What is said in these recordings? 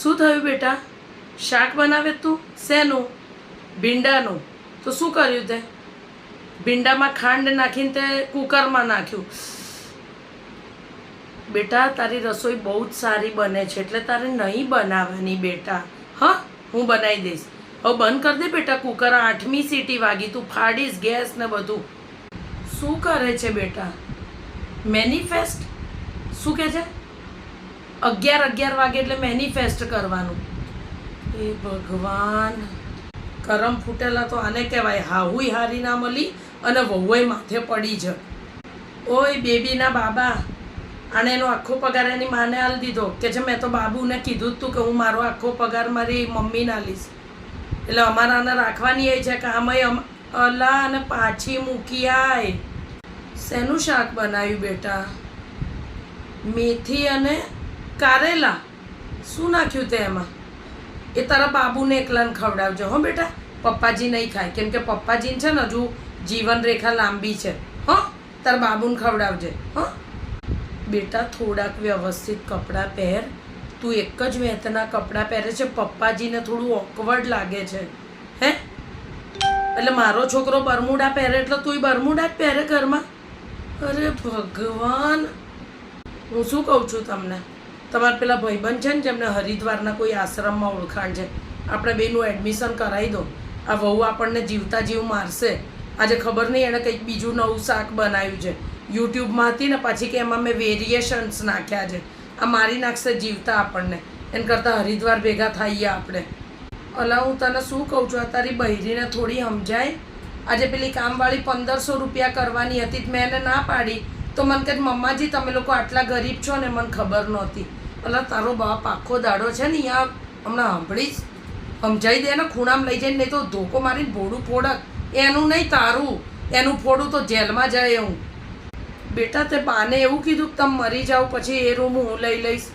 શું થયું બેટા? શાક બનાવે તું? શેનું? ભીંડાનું. તો શું કર્યું તે? ભીંડામાં ખાંડ નાખીને તે કુકરમાં નાખ્યું. બેટા તારી રસોઈ બહુ જ સારી બને છે, એટલે તારે નહીં બનાવવાની બેટા. હા, હું બનાવી દઈશ. હવે બંધ કરી દે બેટા કુકર. 8મી સીટી વાગી, તું ફાડીશ ગેસ ને બધું. શું કરે છે બેટા? મેનિફેસ્ટ? શું કહે છે? 11 વાગે એટલે મેનિફેસ્ટ કરવાનું. એ ભગવાન, કરમ ફૂટેલા તો આને કહેવાય. હાહુય હારી ના મળી અને વહુય માથે પડી જ. ઓય બેબીના બાબા, આને એનો આખો પગાર એની માને આલી દીધો. કે છે મેં તો બાબુને કીધું જ તું કે હું મારો આખો પગાર મારી મમ્મીને આલીશ. એટલે અમારા આને રાખવાની એ છે કે આમાંય અલા અને પાછી મૂકી આય. શેનું શાક બનાવ્યું બેટા? મેથી અને કારેલા. શું નાખ્યું તે એમાં? એ તારા બાબુને એકલાને ખવડાવજો હો બેટા. પપ્પાજી નહીં ખાય, કેમ કે પપ્પાજીને છે ને હજુ જીવન રેખા લાંબી છે. હો, તારા બાબુને ખવડાવજે. હો બેટા, થોડાક વ્યવસ્થિત કપડાં પહેર. તું એક જ વેતના કપડાં પહેરે છે. પપ્પાજીને થોડું ઓકવર્ડ લાગે છે. હે, એટલે મારો છોકરો બરમુડા પહેરે એટલે તુંય બરમુડા જ પહેરે ઘરમાં? અરે ભગવાન, હું શું કહું છું તમને? તમારા પેલા ભાઈબંધ છે ને જેમને હરિદ્વારના કોઈ આશ્રમમાં ઓળખાણ છે, આપણે બેનું એડમિશન કરાવી દો. આ વહુ આપણને જીવતા જીવ મારશે. આજે ખબર નહીં એણે કંઈક બીજું નવું શાક બનાવ્યું છે. યુટ્યુબમાં હતી ને, પાછી કે એમાં મેં વેરિએશન્સ નાખ્યા છે. આ મારી નાખશે જીવતા આપણને. એના કરતાં હરિદ્વાર ભેગા થઈએ આપણે. અલા, હું તને શું કહું છું, આ તારી બૈરીને થોડી સમજાય. આજે પેલી કામવાળી 1500 રૂપિયા કરવાની હતી, મેં એને ના પાડી તો મને કહે મમ્માજી તમે લોકો આટલા ગરીબ છો ને, મને ખબર નહોતી. અલા, તારો બાપ આખો દાડો છે ને અહીંયા હમણાં સાંભળીશ, સમજાઈ દે ને. ખૂણામાં લઈ જઈને, નહીં તો ધોકો મારીને ભોડું ફોડક. એનું નહીં તારું, એનું ફોડું તો જેલમાં જાય હું. બેટા, તે બાને એવું કીધું કે તમે મરી જાઓ પછી એ રૂમ હું લઈ લઈશ.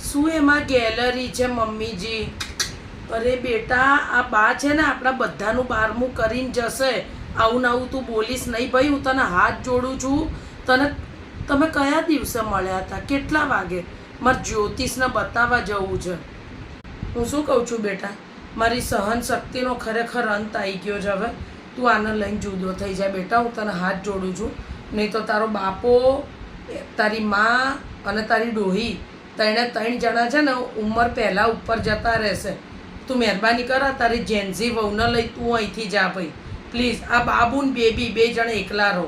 શું એમાં ગેલેરી છે મમ્મીજી? અરે બેટા, આ બા છે ને આપણા બધાનું 12મું કરીને જશે. આવું ને આવું તું બોલીશ નહીં ભાઈ. હું તને હાથ જોડું છું. તમે કયા દિવસે મળ્યા હતા? કેટલા વાગે? મારે જ્યોતિષને બતાવવા જવું છે. હું શું કહું છું બેટા, મારી સહન શક્તિનો ખરેખર અંત આવી ગયો છે. હવે તું આને લઈને જુદો થઈ જાય બેટા. હું તને હાથ જોડું છું. નહીં તો તારો બાપો, તારી મા અને તારી ડોહી, 3 જણા છે ને ઉંમર પહેલાં ઉપર જતા રહેશે. તું મહેરબાની કર, તારી જેન્ઝી વહુને લઈ તું અહીંથી જા ભાઈ પ્લીઝ. આ બાબુ ને બેબી 2 જણ એકલા રહો.